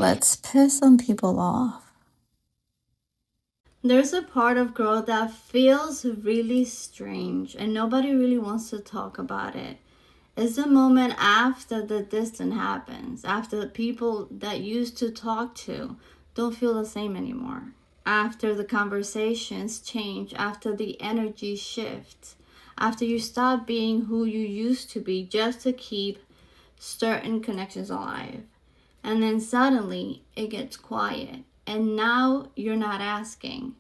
Let's piss some people off. There's a part of growth that feels really strange and nobody really wants to talk about it. It's the moment after the distance happens, after the people that used to talk to don't feel the same anymore, after the conversations change, after the energy shifts, after you stop being who you used to be just to keep certain connections alive. And then suddenly it gets quiet. And now you're not asking,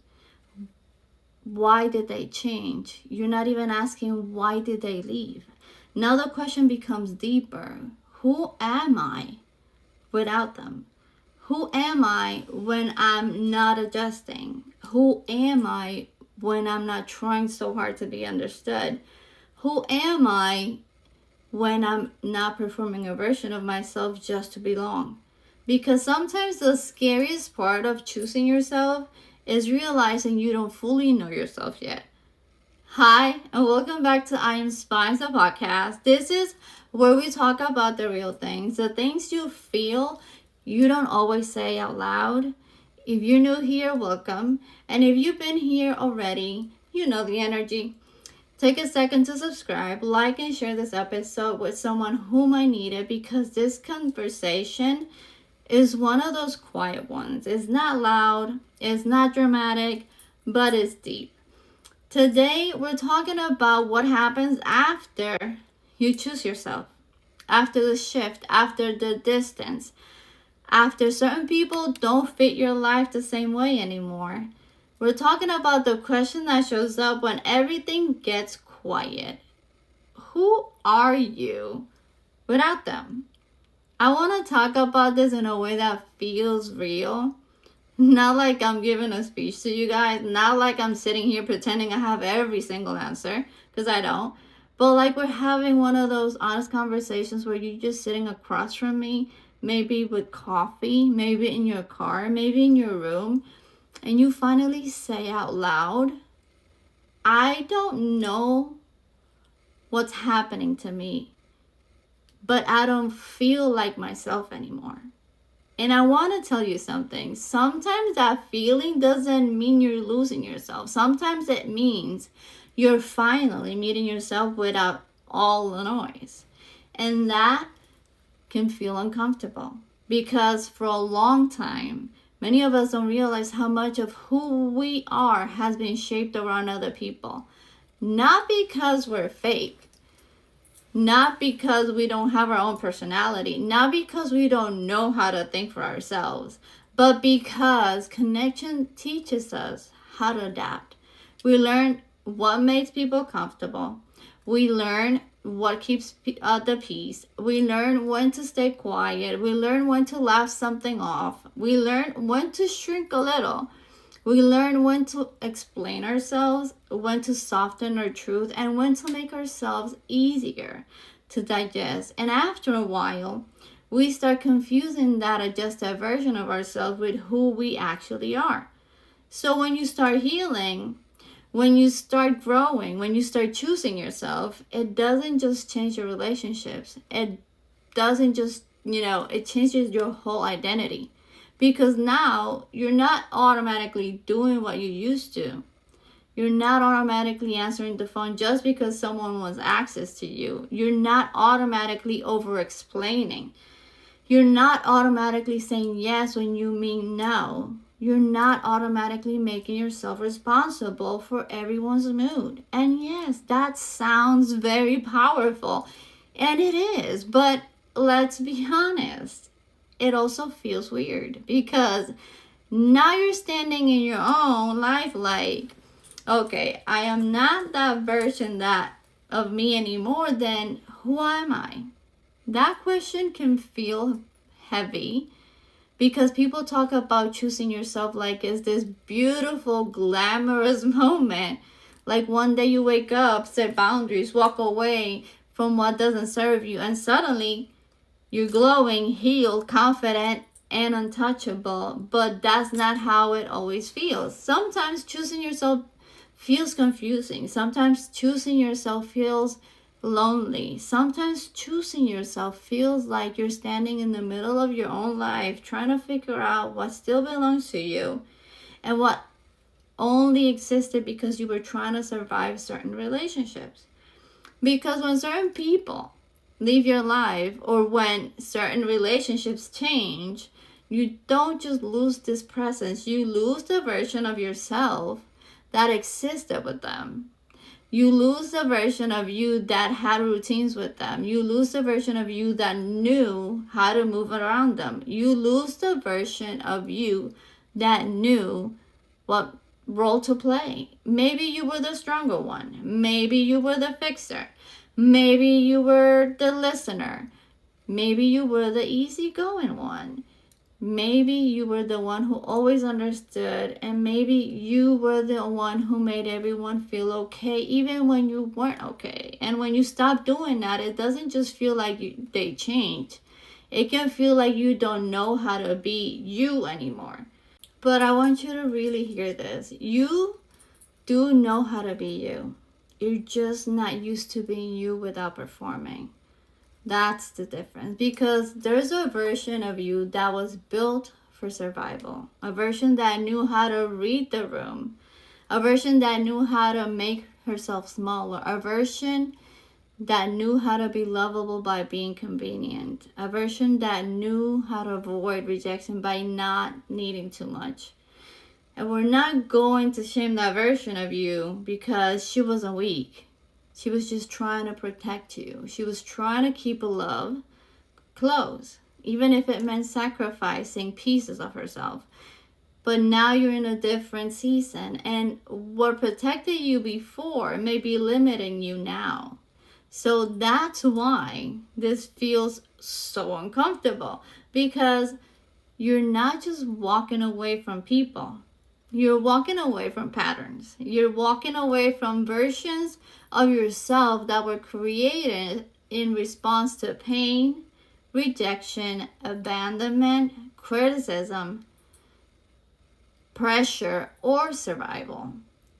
why did they change? You're not even asking, why did they leave? Now the question becomes deeper. Who am I without them? Who am I when I'm not adjusting? Who am I when I'm not trying so hard to be understood? Who am I when I'm not performing a version of myself just to belong? Because sometimes the scariest part of choosing yourself is realizing you don't fully know yourself yet. Hi, and welcome back to I Am Spies, the podcast. This is where we talk about the real things, the things you feel you don't always say out loud. If you're new here, welcome. And if you've been here already, you know the energy. Take a second to subscribe, like, and share this episode with someone who might need it because this conversation is one of those quiet ones. It's not loud, it's not dramatic, but it's deep. Today, we're talking about what happens after you choose yourself, after the shift, after the distance, after certain people don't fit your life the same way anymore. We're talking about the question that shows up when everything gets quiet. Who are you without them? I want to talk about this in a way that feels real. Not like I'm giving a speech to you guys. Not like I'm sitting here pretending I have every single answer, because I don't. But like we're having one of those honest conversations where you're just sitting across from me, maybe with coffee, maybe in your car, maybe in your room, and you finally say out loud, I don't know what's happening to me, but I don't feel like myself anymore. And I want to tell you something. Sometimes that feeling doesn't mean you're losing yourself. Sometimes it means you're finally meeting yourself without all the noise. And that can feel uncomfortable because for a long time, many of us don't realize how much of who we are has been shaped around other people. Not because we're fake, not because we don't have our own personality, not because we don't know how to think for ourselves, but because connection teaches us how to adapt. We learn what makes people comfortable. We learn what keeps the peace. We learn when to stay quiet. We learn when to laugh something off. We learn when to shrink a little. We learn when to explain ourselves, when to soften our truth, and when to make ourselves easier to digest. And after a while, we start confusing that adjusted version of ourselves with who we actually are. So when you start healing, when you start growing, when you start choosing yourself, it doesn't just change your relationships. It doesn't just, it changes your whole identity. Because now you're not automatically doing what you used to. You're not automatically answering the phone just because someone wants access to you. You're not automatically over explaining. You're not automatically saying yes when you mean no. You're not automatically making yourself responsible for everyone's mood. And yes, that sounds very powerful. And it is. But let's be honest. It also feels weird because now you're standing in your own life like, okay, I am not that version that of me anymore, then who am I? That question can feel heavy because people talk about choosing yourself like it's this beautiful, glamorous moment. Like one day you wake up, set boundaries, walk away from what doesn't serve you, and suddenly you're glowing, healed, confident, and untouchable, but that's not how it always feels. Sometimes choosing yourself feels confusing. Sometimes choosing yourself feels lonely. Sometimes choosing yourself feels like you're standing in the middle of your own life, trying to figure out what still belongs to you and what only existed because you were trying to survive certain relationships. Because when certain people leave your life or when certain relationships change, you don't just lose this presence, you lose the version of yourself that existed with them. You lose the version of you that had routines with them. You lose the version of you that knew how to move around them. You lose the version of you that knew what role to play. Maybe you were the stronger one. Maybe you were the fixer. Maybe you were the listener. Maybe you were the easygoing one. Maybe you were the one who always understood, and maybe you were the one who made everyone feel okay even when you weren't okay. And when you stop doing that, it doesn't just feel like they changed. It can feel like you don't know how to be you anymore. But I want you to really hear this. You do know how to be you. You're just not used to being you without performing. That's the difference, because there's a version of you that was built for survival, a version that knew how to read the room, a version that knew how to make herself smaller, a version that knew how to be lovable by being convenient, a version that knew how to avoid rejection by not needing too much. And we're not going to shame that version of you because she wasn't weak. She was just trying to protect you. She was trying to keep love close, even if it meant sacrificing pieces of herself. But now you're in a different season, and what protected you before may be limiting you now. So that's why this feels so uncomfortable, because you're not just walking away from people. You're walking away from patterns. You're walking away from versions of yourself that were created in response to pain, rejection, abandonment, criticism, pressure, or survival.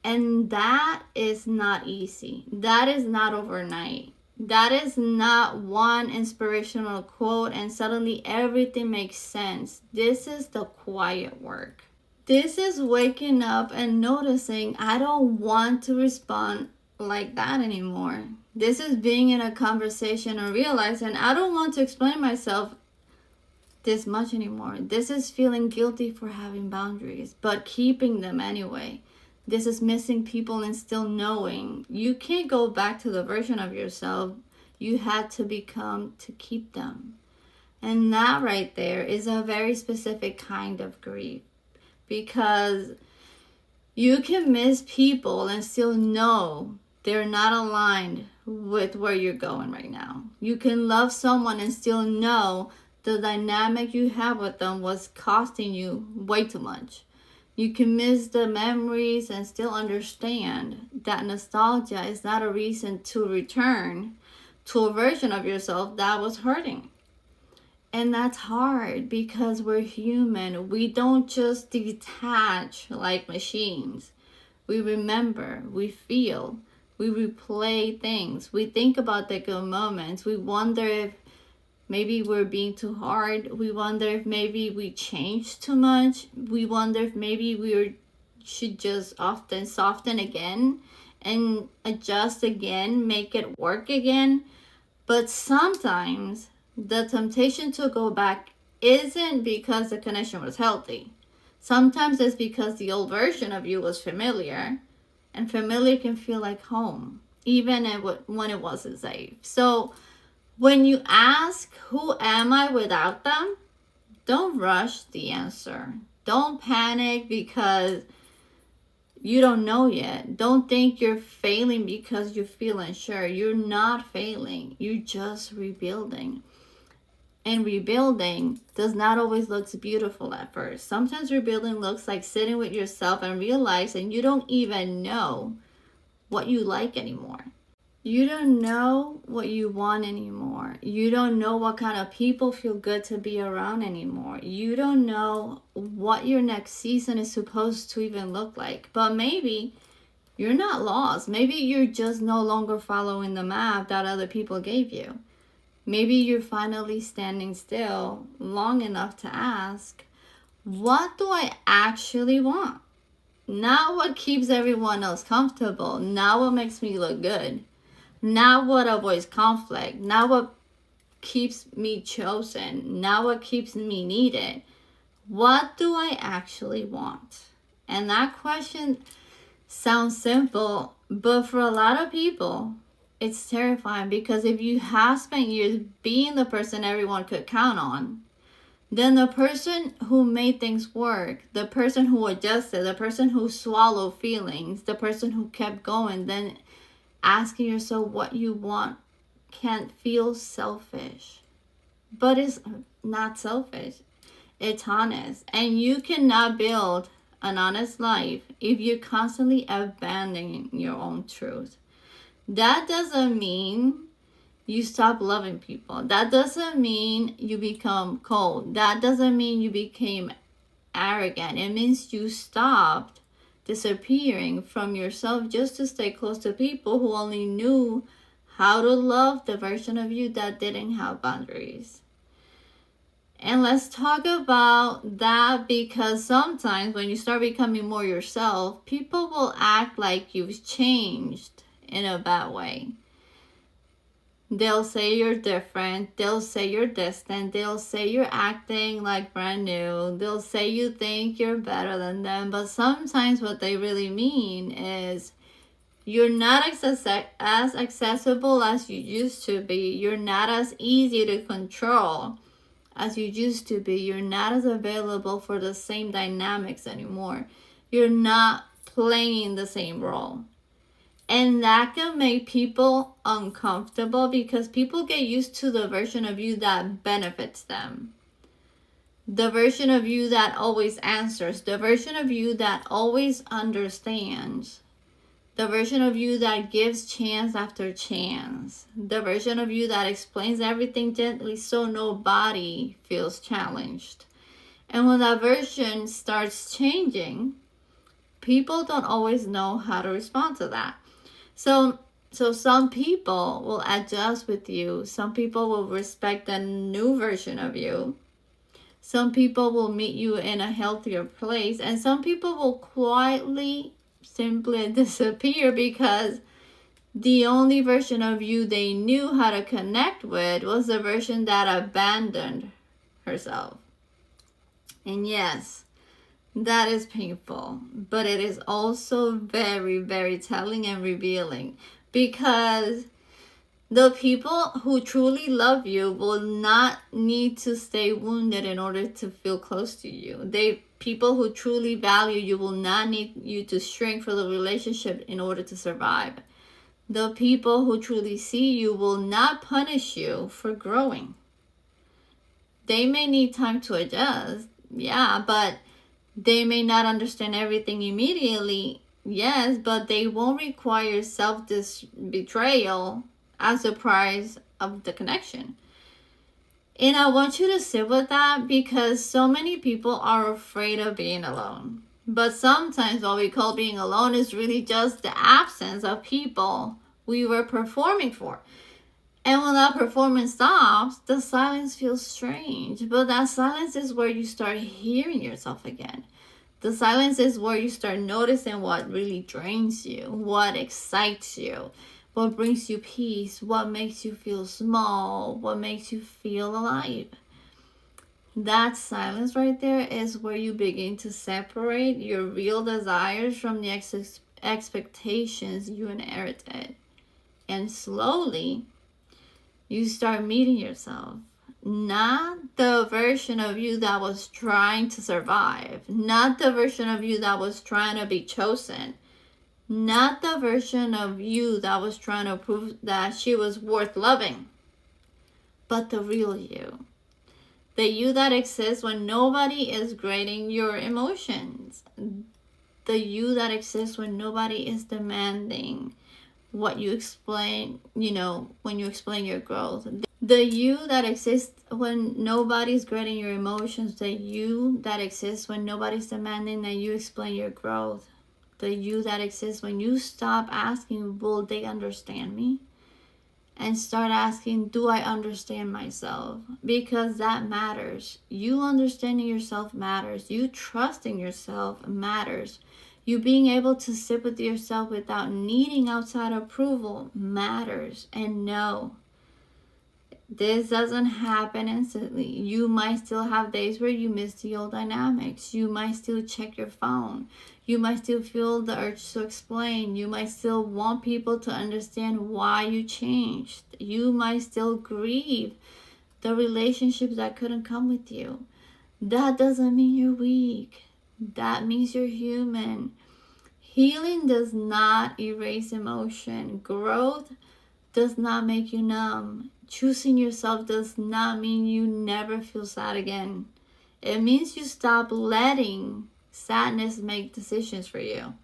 And that is not easy. That is not overnight. That is not one inspirational quote and suddenly everything makes sense. This is the quiet work. This is waking up and noticing I don't want to respond like that anymore. This is being in a conversation and realizing I don't want to explain myself this much anymore. This is feeling guilty for having boundaries, but keeping them anyway. This is missing people and still knowing you can't go back to the version of yourself you had to become to keep them. And that right there is a very specific kind of grief, because you can miss people and still know they're not aligned with where you're going right now. You can love someone and still know the dynamic you have with them was costing you way too much. You can miss the memories and still understand that nostalgia is not a reason to return to a version of yourself that was hurting. And that's hard because we're human. We don't just detach like machines. We remember, we feel, we replay things. We think about the good moments. We wonder if maybe we're being too hard. We wonder if maybe we changed too much. We wonder if maybe should just often soften again and adjust again, make it work again. But sometimes the temptation to go back isn't because the connection was healthy. Sometimes it's because the old version of you was familiar, and familiar can feel like home, even when it wasn't safe. So when you ask, who am I without them? Don't rush the answer. Don't panic because you don't know yet. Don't think you're failing because you feel unsure. You're not failing. You're just rebuilding. And rebuilding does not always look beautiful at first. Sometimes rebuilding looks like sitting with yourself and realizing you don't even know what you like anymore. You don't know what you want anymore. You don't know what kind of people feel good to be around anymore. You don't know what your next season is supposed to even look like. But maybe You're not lost. Maybe you're just no longer following the map that other people gave you. Maybe you're finally standing still long enough to ask, what do I actually want? Not what keeps everyone else comfortable, not what makes me look good, not what avoids conflict, not what keeps me chosen, not what keeps me needed. What do I actually want? And that question sounds simple, but for a lot of people, it's terrifying, because if you have spent years being the person everyone could count on, then the person who made things work, the person who adjusted, the person who swallowed feelings, the person who kept going, then asking yourself what you want can feel selfish. But it's not selfish, it's honest. And you cannot build an honest life if you're constantly abandoning your own truth. That doesn't mean you stop loving people. That doesn't mean you become cold. That doesn't mean you became arrogant. It means you stopped disappearing from yourself just to stay close to people who only knew how to love the version of you that didn't have boundaries. And let's talk about that, because sometimes when you start becoming more yourself, people will act like you've changed in a bad way. They'll say you're different. They'll say you're distant. They'll say you're acting like brand new. They'll say you think you're better than them. But sometimes what they really mean is you're not as accessible as you used to be. You're not as easy to control as you used to be. You're not as available for the same dynamics anymore. You're not playing the same role. And that can make people uncomfortable, because people get used to the version of you that benefits them. The version of you that always answers. The version of you that always understands. The version of you that gives chance after chance. The version of you that explains everything gently so nobody feels challenged. And when that version starts changing, people don't always know how to respond to that. So some people will adjust with you. Some people will respect a new version of you. Some people will meet you in a healthier place. And some people will quietly simply disappear, because the only version of you they knew how to connect with was the version that abandoned herself. And yes, that is painful, but it is also very, very telling and revealing, because the people who truly love you will not need to stay wounded in order to feel close to you. People who truly value you will not need you to shrink for the relationship in order to survive. The people who truly see you will not punish you for growing. They may need time to adjust, yeah, but they may not understand everything immediately, yes, but they won't require self-betrayal as a price of the connection. And I want you to sit with that, because so many people are afraid of being alone. But sometimes what we call being alone is really just the absence of people we were performing for. And when that performance stops, the silence feels strange. But that silence is where you start hearing yourself again. The silence is where you start noticing what really drains you, what excites you, what brings you peace, what makes you feel small, what makes you feel alive. That silence right there is where you begin to separate your real desires from the expectations you inherited. And slowly, you start meeting yourself. Not the version of you that was trying to survive. Not the version of you that was trying to be chosen. Not the version of you that was trying to prove that she was worth loving. But the real you. The you that exists when nobody is grading your emotions. The you that exists when nobody is demanding what you explain, when you explain your growth. The you that exists when nobody's grading your emotions. The you that exists when nobody's demanding that you explain your growth. the you that exists, when you stop asking, will they understand me? And start asking, do I understand myself? Because that matters. You understanding yourself matters. You trusting yourself matters. You being able to sit with yourself without needing outside approval matters. And no, this doesn't happen instantly. You might still have days where you miss the old dynamics. You might still check your phone. You might still feel the urge to explain. You might still want people to understand why you changed. You might still grieve the relationships that couldn't come with you. That doesn't mean you're weak. That means you're human. Healing does not erase emotion. Growth does not make you numb. Choosing yourself does not mean you never feel sad again. It means you stop letting sadness make decisions for you.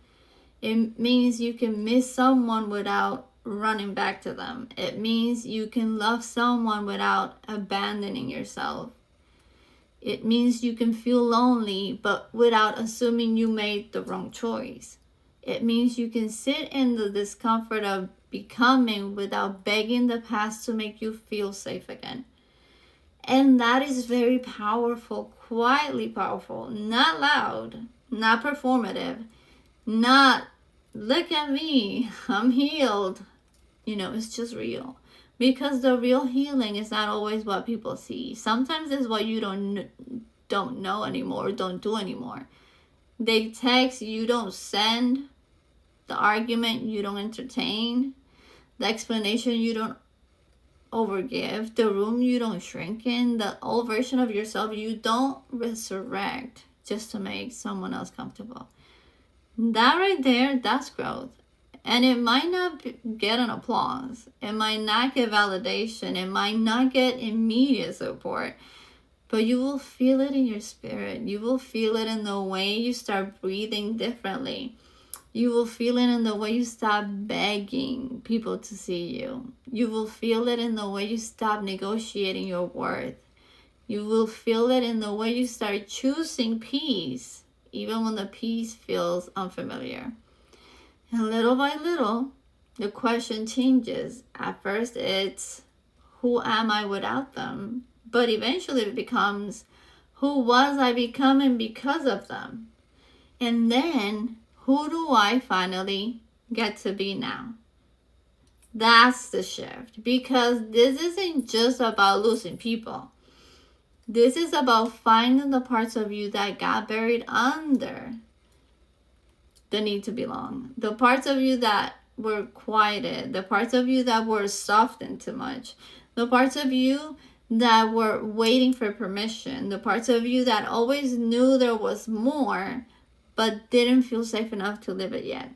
It means you can miss someone without running back to them. It means you can love someone without abandoning yourself. It means you can feel lonely but without assuming you made the wrong choice. It means you can sit in the discomfort of becoming without begging the past to make you feel safe again. And that is very powerful, quietly powerful, not loud, not performative, not look at me, I'm healed. It's just real. Because the real healing is not always what people see. Sometimes it's what you don't know anymore, don't do anymore. They text, you don't send. The argument, you don't entertain. The explanation, you don't overgive. The room, you don't shrink in. The old version of yourself, you don't resurrect just to make someone else comfortable. That right there, that's growth. And it might not get an applause. It might not get validation. It might not get immediate support. But you will feel it in your spirit. You will feel it in the way you start breathing differently. You will feel it in the way you stop begging people to see you. You will feel it in the way you stop negotiating your worth. You will feel it in the way you start choosing peace, even when the peace feels unfamiliar. And little by little, the question changes. At first, it's, who am I without them? But eventually it becomes, who was I becoming because of them? And then, who do I finally get to be now? That's the shift. Because this isn't just about losing people. This is about finding the parts of you that got buried under the need to belong. The parts of you that were quieted. The parts of you that were softened too much. The parts of you that were waiting for permission. The parts of you that always knew there was more, but didn't feel safe enough to live it yet.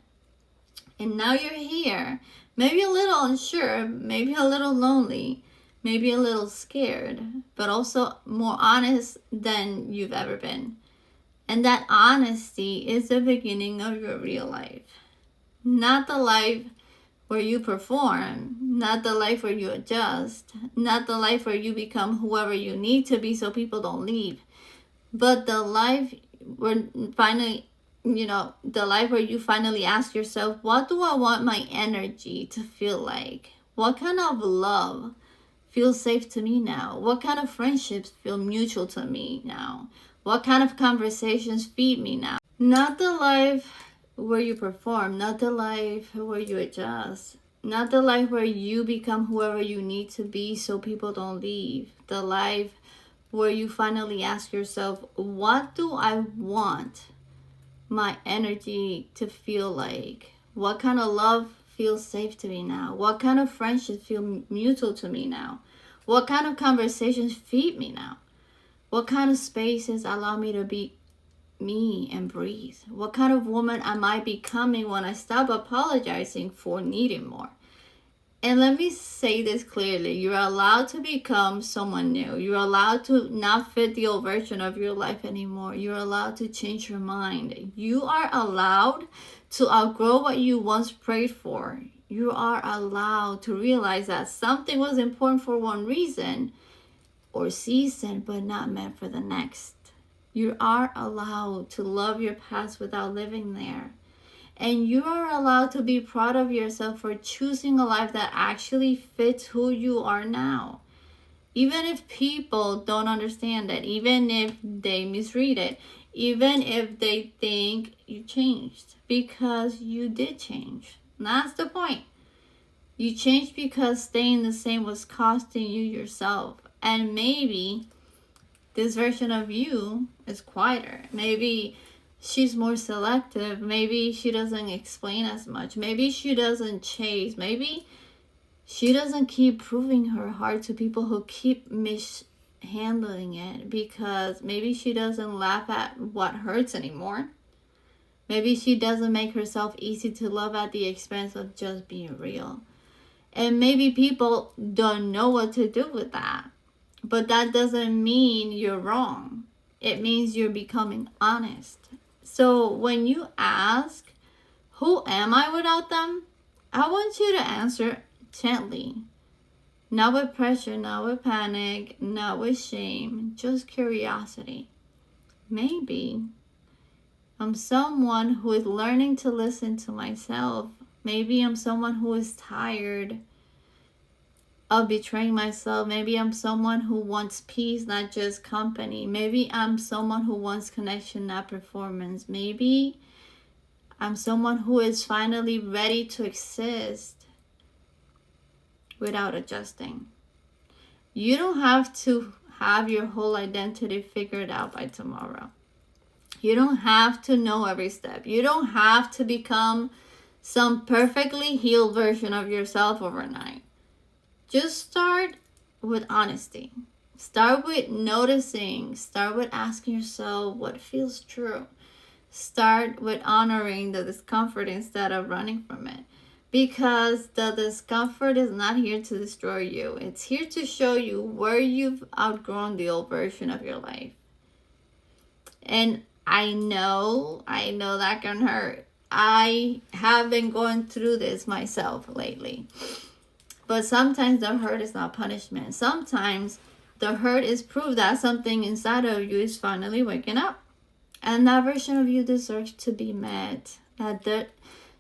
And now you're here. Maybe a little unsure, maybe a little lonely, maybe a little scared, but also more honest than you've ever been. And that honesty is the beginning of your real life. Not the life where you perform, not the life where you adjust, not the life where you become whoever you need to be so people don't leave, but the life where finally, the life where you finally ask yourself, what do I want my energy to feel like? What kind of love feels safe to me now? What kind of friendships feel mutual to me now? What kind of conversations feed me now? Not the life where you perform, not the life where you adjust, not the life where you become whoever you need to be so people don't leave. The life where you finally ask yourself, what do I want my energy to feel like? What kind of love feels safe to me now? What kind of friendships feel mutual to me now? What kind of conversations feed me now? What kind of spaces allow me to be me and breathe? What kind of woman am I becoming when I stop apologizing for needing more? And let me say this clearly. You're allowed to become someone new. You're allowed to not fit the old version of your life anymore. You're allowed to change your mind. You are allowed to outgrow what you once prayed for. You are allowed to realize that something was important for one reason or season, but not meant for the next. You are allowed to love your past without living there. And you are allowed to be proud of yourself for choosing a life that actually fits who you are now. Even if people don't understand it, even if they misread it, even if they think you changed, because you did change. And that's the point. You changed because staying the same was costing you yourself. And maybe this version of you is quieter. Maybe she's more selective. Maybe she doesn't explain as much. Maybe she doesn't chase. Maybe she doesn't keep proving her heart to people who keep mishandling it, because maybe she doesn't laugh at what hurts anymore. Maybe she doesn't make herself easy to love at the expense of just being real. And maybe people don't know what to do with that. But that doesn't mean you're wrong. It means you're becoming honest. So when you ask, who am I without them? I want you to answer gently. Not with pressure, not with panic, not with shame, just curiosity. Maybe I'm someone who is learning to listen to myself. Maybe I'm someone who is tired of betraying myself. Maybe I'm someone who wants peace, not just company. Maybe I'm someone who wants connection, not performance. Maybe I'm someone who is finally ready to exist without adjusting. You don't have to have your whole identity figured out by tomorrow. You don't have to know every step. You don't have to become some perfectly healed version of yourself overnight. Just start with honesty. Start with noticing. Start with asking yourself what feels true. Start with honoring the discomfort instead of running from it. Because the discomfort is not here to destroy you. It's here to show you where you've outgrown the old version of your life. And I know that can hurt. I have been going through this myself lately. But sometimes the hurt is not punishment. Sometimes the hurt is proof that something inside of you is finally waking up. And that version of you deserves to be met.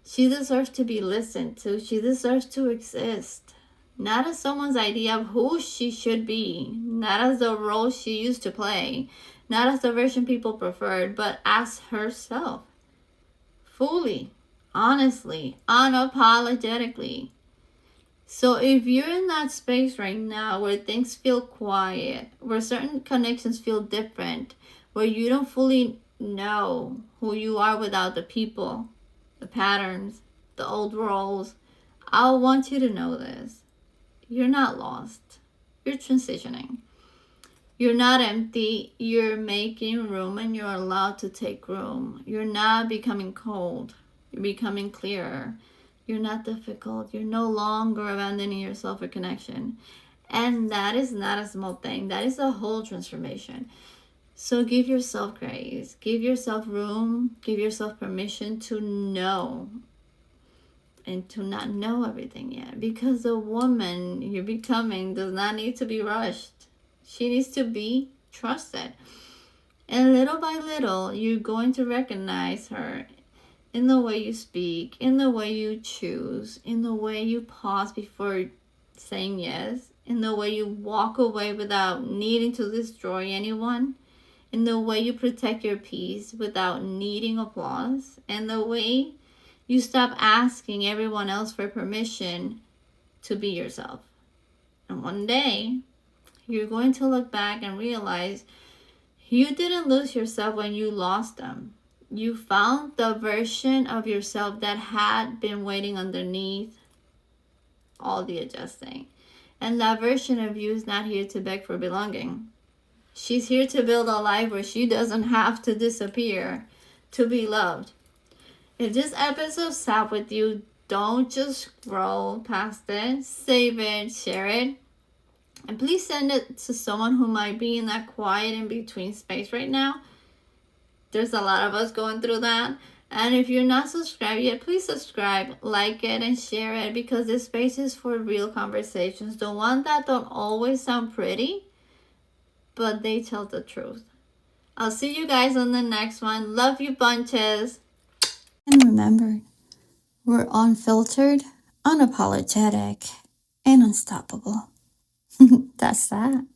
She deserves to be listened to. She deserves to exist. Not as someone's idea of who she should be. Not as the role she used to play. Not as the version people preferred. But as herself. Fully. Honestly. Unapologetically. So if you're in that space right now where things feel quiet, where certain connections feel different, where you don't fully know who you are without the people, the patterns, the old roles, I want you to know this. You're not lost. You're transitioning. You're not empty. You're making room, and you're allowed to take room. You're not becoming cold. You're becoming clearer. You're not difficult. You're no longer abandoning yourself for connection. And that is not a small thing. That is a whole transformation. So give yourself grace. Give yourself room. Give yourself permission to know and to not know everything yet. Because the woman you're becoming does not need to be rushed. She needs to be trusted. And little by little, you're going to recognize her in the way you speak, in the way you choose, in the way you pause before saying yes, in the way you walk away without needing to destroy anyone, in the way you protect your peace without needing applause, and the way you stop asking everyone else for permission to be yourself. And one day, you're going to look back and realize you didn't lose yourself when you lost them. You found the version of yourself that had been waiting underneath all the adjusting. And that version of you is not here to beg for belonging. She's here to build a life where she doesn't have to disappear to be loved. If this episode sat with you, don't just scroll past it. Save it, share it. And please send it to someone who might be in that quiet in between space right now. There's a lot of us going through that. And if you're not subscribed yet, please subscribe, like it, and share it, because this space is for real conversations. The ones that don't always sound pretty, but they tell the truth. I'll see you guys on the next one. Love you bunches. And remember, we're unfiltered, unapologetic, and unstoppable. That's that.